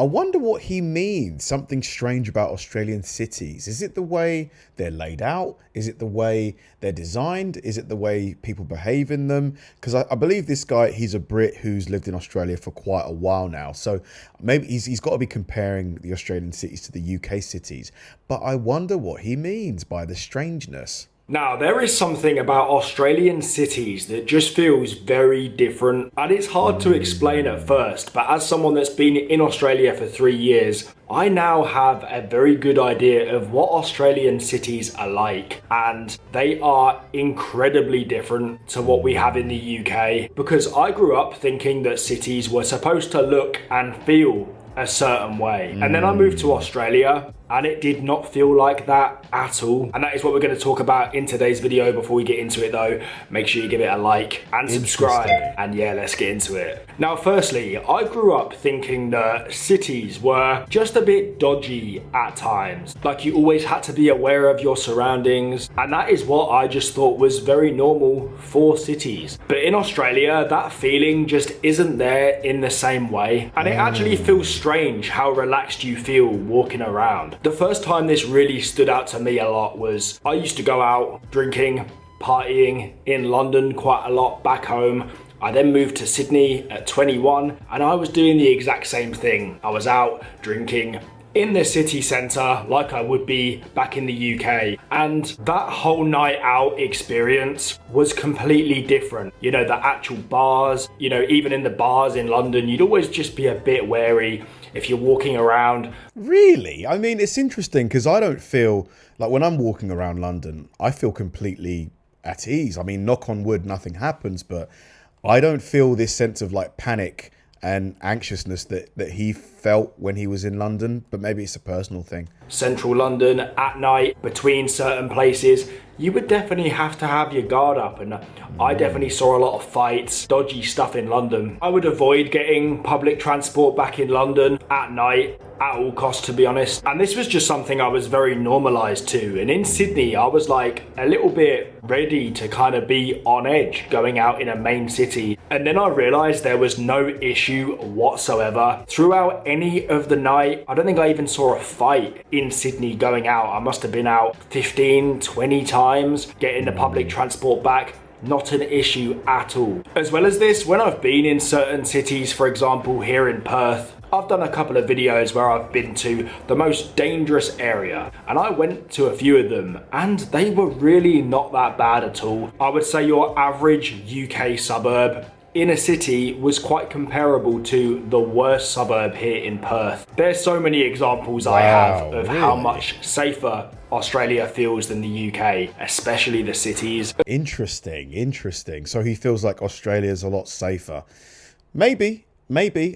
I wonder what he means. Something strange about Australian cities. Is it the way they're laid out? Is it the way they're designed? Is it the way people behave in them? Because I believe this guy, he's a Brit who's lived in Australia for quite a while now. So maybe he's got to be comparing the Australian cities to the UK cities. But I wonder what he means by the strangeness. Now, there is something about Australian cities that just feels very different, and it's hard to explain at first, but as someone that's been in Australia for 3 years, I now have a very good idea of what Australian cities are like, and they are incredibly different to what we have in the UK, because I grew up thinking that cities were supposed to look and feel a certain way. And then I moved to Australia and it did not feel like that at all. And that is what we're going to talk about in today's video. Before we get into it though, make sure you give it a like and subscribe. And yeah, let's get into it. Now, firstly, I grew up thinking that cities were just a bit dodgy at times. Like you always had to be aware of your surroundings. And that is what I just thought was very normal for cities. But in Australia, that feeling just isn't there in the same way. And it actually feels strange how relaxed you feel walking around. The first time this really stood out to me a lot was I used to go out drinking, partying in London quite a lot back home. I then moved to Sydney at 21 and I was doing the exact same thing. I was out drinking in the city centre like I would be back in the UK, and that whole night out experience was completely different. You know, the actual bars, you know, even in the bars in London, you'd always just be a bit wary if you're walking around. Really? I mean, it's interesting because I don't feel like when I'm walking around London, I feel completely at ease. I mean, knock on wood, nothing happens, but I don't feel this sense of like panic and anxiousness that he felt when he was in London, but maybe it's a personal thing. Central London at night, between certain places, you would definitely have to have your guard up, and I definitely saw a lot of fights, dodgy stuff in London. I would avoid getting public transport back in London at night at all costs, to be honest. And this was just something I was very normalized to. And in Sydney, I was like a little bit ready to kind of be on edge going out in a main city. And then I realized there was no issue whatsoever. Throughout any of the night, I don't think I even saw a fight in Sydney going out. I must have been out 15, 20 times, getting the public transport back. Not an issue at all. As well as this, when I've been in certain cities, for example, here in Perth, I've done a couple of videos where I've been to the most dangerous area, and I went to a few of them and they were really not that bad at all. I would say your average UK suburb in a city was quite comparable to the worst suburb here in Perth. There's so many examples I have of how much safer Australia feels than the UK, especially the cities. Interesting. So he feels like Australia's a lot safer. Maybe.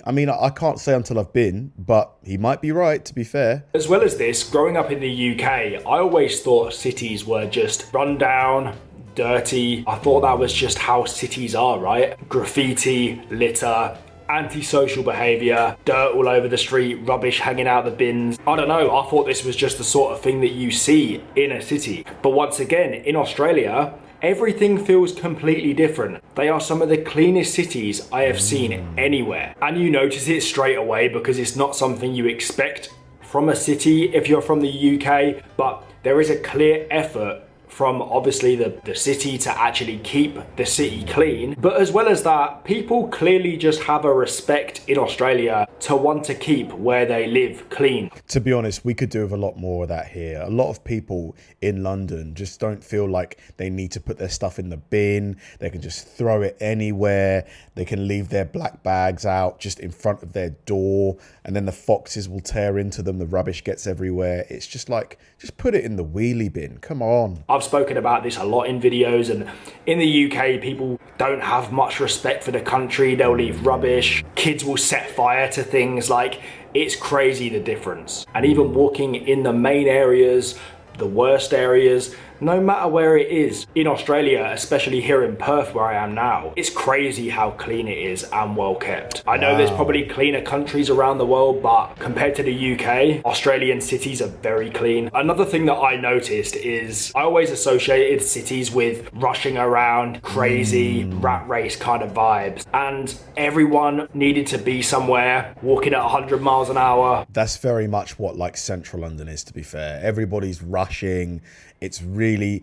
I mean, I can't say until I've been, but he might be right, to be fair. As well as this, growing up in the UK, I always thought cities were just run down, dirty. I thought that was just how cities are, right? Graffiti, litter, antisocial behaviour, dirt all over the street, rubbish hanging out the bins. I don't know, I thought this was just the sort of thing that you see in a city. But once again, in Australia, everything feels completely different. They are some of the cleanest cities I have seen anywhere. And you notice it straight away because it's not something you expect from a city if you're from the UK, but there is a clear effort from obviously the city to actually keep the city clean. But as well as that, people clearly just have a respect in Australia to want to keep where they live clean. To be honest, we could do with a lot more of that here. A lot of people in London just don't feel like they need to put their stuff in the bin. They can just throw it anywhere. They can leave their black bags out just in front of their door, and then the foxes will tear into them. The rubbish gets everywhere. It's just like, just put it in the wheelie bin. Come on. I've spoken about this a lot in videos, and in the UK, people don't have much respect for the country. They'll leave rubbish. Kids will set fire to things. Like, it's crazy the difference. And even walking in the main areas, the worst areas, no matter where it is in Australia, especially here in Perth where I am now, it's crazy how clean it is and well kept. I know there's probably cleaner countries around the world, but compared to the UK, Australian cities are very clean. Another thing that I noticed is I always associated cities with rushing around, crazy, rat race kind of vibes, and everyone needed to be somewhere walking at 100 miles an hour. That's very much what like central London is, to be fair. Everybody's rushing. It's really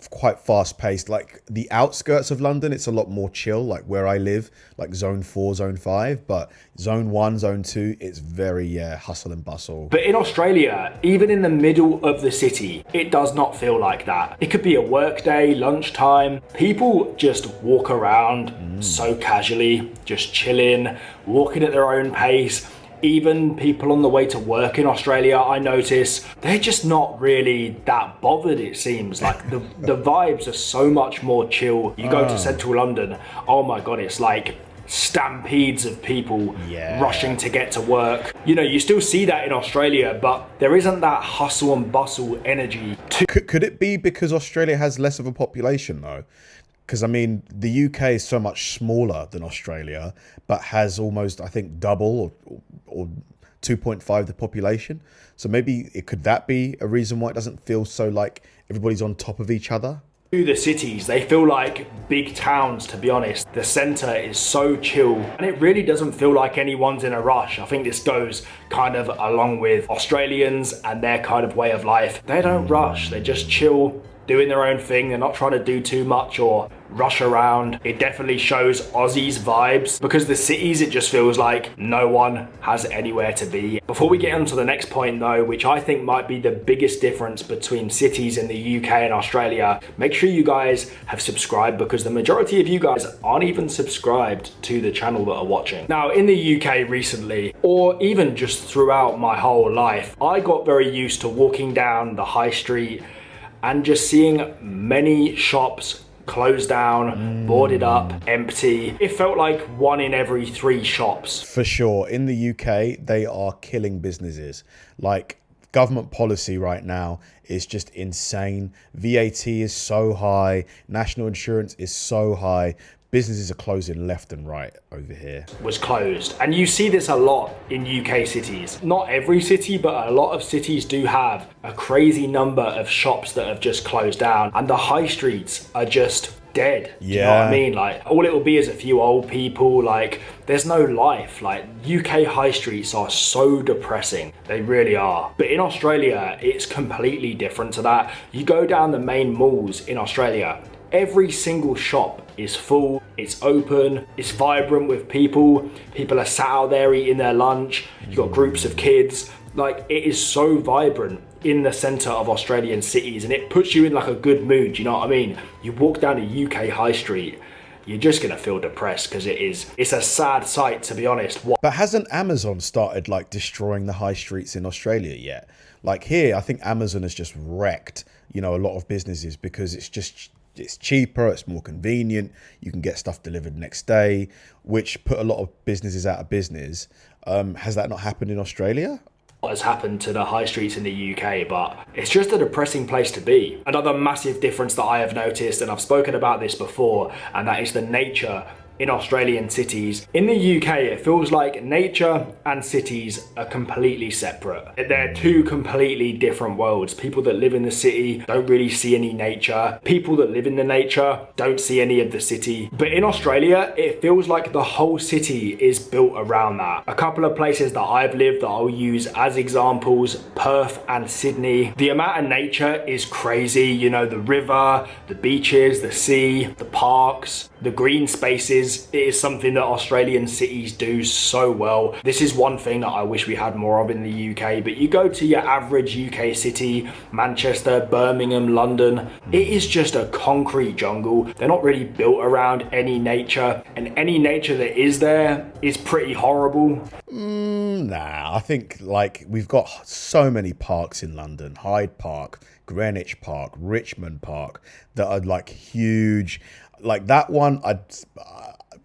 quite fast paced. Like the outskirts of London, it's a lot more chill, like where I live, like zone 4, zone 5, but zone 1, zone 2, it's very hustle and bustle. But in Australia, even in the middle of the city, it does not feel like that. It could be a work day, lunchtime. People just walk around so casually, just chilling, walking at their own pace. Even people on the way to work in Australia, I notice, they're just not really that bothered, it seems. Like the vibes are so much more chill. You go to central London, oh my God, it's like stampedes of people rushing to get to work. You know, you still see that in Australia, but there isn't that hustle and bustle energy. Could it be because Australia has less of a population though? Because I mean, the UK is so much smaller than Australia, but has almost, I think, double or 2.5 the population. So maybe could that be a reason why it doesn't feel so like everybody's on top of each other? The cities, they feel like big towns, to be honest. The centre is so chill and it really doesn't feel like anyone's in a rush. I think this goes kind of along with Australians and their kind of way of life. They don't rush, they just chill, doing their own thing. They're not trying to do too much or rush around. It definitely shows Aussies vibes because the cities, it just feels like no one has anywhere to be. Before we get on to the next point though, which I think might be the biggest difference between cities in the UK and Australia, make sure you guys have subscribed because the majority of you guys aren't even subscribed to the channel that are watching. Now in the UK recently, or even just throughout my whole life, I got very used to walking down the high street and just seeing many shops closed down, boarded up, empty. It felt like 1 in every 3 shops. For sure. In the UK, they are killing businesses. Like government policy right now is just insane. VAT is so high. National insurance is so high. Businesses are closing left and right over here. Was closed. And you see this a lot in UK cities. Not every city, but a lot of cities do have a crazy number of shops that have just closed down. And the high streets are just dead. Do you know what I mean? Like all it will be is a few old people. Like there's no life. Like UK high streets are so depressing. They really are. But in Australia, it's completely different to that. You go down the main malls in Australia, every single shop is full, it's open, it's vibrant with people. People are sat out there eating their lunch. You've got groups of kids. Like it is so vibrant in the centre of Australian cities and it puts you in like a good mood, you know what I mean? You walk down a UK high street, you're just gonna feel depressed because it's a sad sight, to be honest. But hasn't Amazon started like destroying the high streets in Australia yet? Like here, I think Amazon has just wrecked, you know, a lot of businesses because it's cheaper, it's more convenient, you can get stuff delivered next day, which put a lot of businesses out of business. Has that not happened in Australia? What has happened to the high streets in the UK, but it's just a depressing place to be. Another massive difference that I have noticed, and I've spoken about this before, and that is the nature in Australian cities. In the UK, it feels like nature and cities are completely separate. They're 2 completely different worlds. People that live in the city don't really see any nature. People that live in the nature don't see any of the city. But in Australia, it feels like the whole city is built around that. A couple of places that I've lived that I'll use as examples, Perth and Sydney. The amount of nature is crazy. You know, the river, the beaches, the sea, the parks, the green spaces. It is something that Australian cities do so well. This is one thing that I wish we had more of in the UK, but you go to your average UK city, Manchester, Birmingham, London, it is just a concrete jungle. They're not really built around any nature, and any nature that is there is pretty horrible. Nah, I think like we've got so many parks in London, Hyde Park, Greenwich Park, Richmond Park, that are like huge. Like that one,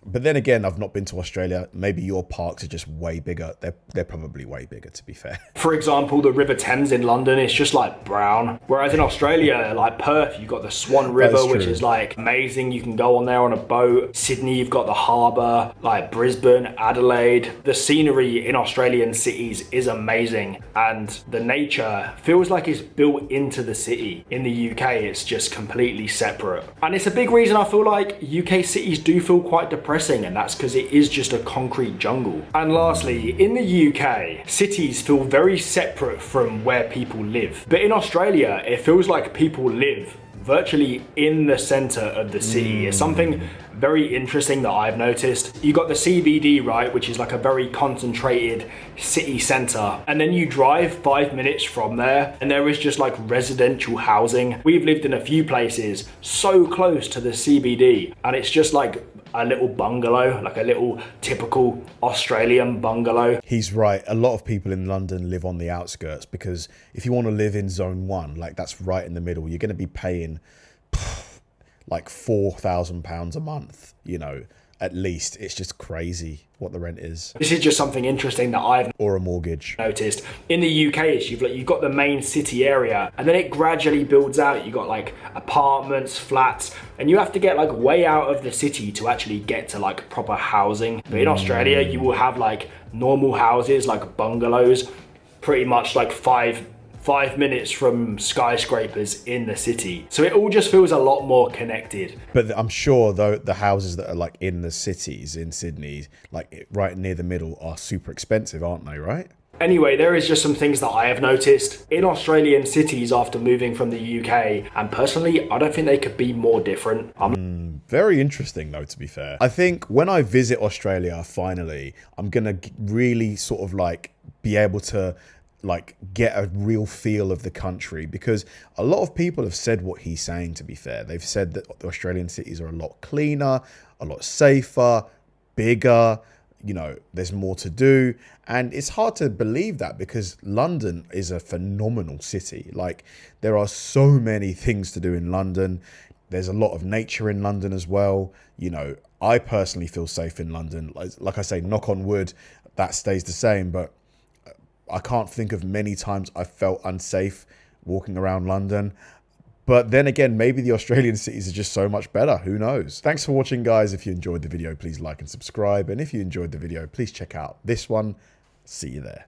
But then again, I've not been to Australia. Maybe your parks are just way bigger. They're probably way bigger, to be fair. For example, the River Thames in London is just like brown. Whereas in Australia, like Perth, you've got the Swan River, which is like amazing. You can go on there on a boat. Sydney, you've got the harbour. Like Brisbane, Adelaide. The scenery in Australian cities is amazing. And the nature feels like it's built into the city. In the UK, it's just completely separate. And it's a big reason I feel like UK cities do feel quite depressing, and that's because it is just a concrete jungle. And lastly, in the UK, cities feel very separate from where people live. But in Australia, it feels like people live virtually in the center of the city. It's something very interesting that I've noticed. You got the CBD, right, which is like a very concentrated city center, and then you drive 5 minutes from there and there is just like residential housing. We've lived in a few places so close to the CBD, and it's just like a little bungalow, like a little typical Australian bungalow. He's right. A lot of people in London live on the outskirts, because if you want to live in zone 1, like that's right in the middle, you're going to be paying like £4,000 a month, you know, at least. It's just crazy what the rent is. This is just something interesting that I've or a mortgage noticed. In the UK, you've got the main city area, and then it gradually builds out. You've got like apartments, flats, and you have to get like way out of the city to actually get to like proper housing. But in Australia, you will have like normal houses, like bungalows, pretty much like five minutes from skyscrapers in the city. So it all just feels a lot more connected. But I'm sure though the houses that are like in the cities in Sydney, like right near the middle, are super expensive, aren't they, right? Anyway, there is just some things that I have noticed in Australian cities after moving from the UK, and personally, I don't think they could be more different. Very interesting though, to be fair. I think when I visit Australia, finally, I'm gonna really sort of like be able to like get a real feel of the country, because a lot of people have said what he's saying, to be fair. They've said that the Australian cities are a lot cleaner, a lot safer, bigger, you know, there's more to do. And it's hard to believe that, because London is a phenomenal city. Like, there are so many things to do in London. There's a lot of nature in London as well. You know, I personally feel safe in London. Like I say, knock on wood, that stays the same, but I can't think of many times I felt unsafe walking around London. But then again, maybe the Australian cities are just so much better. Who knows? Thanks for watching, guys. If you enjoyed the video, please like and subscribe. And if you enjoyed the video, please check out this one. See you there.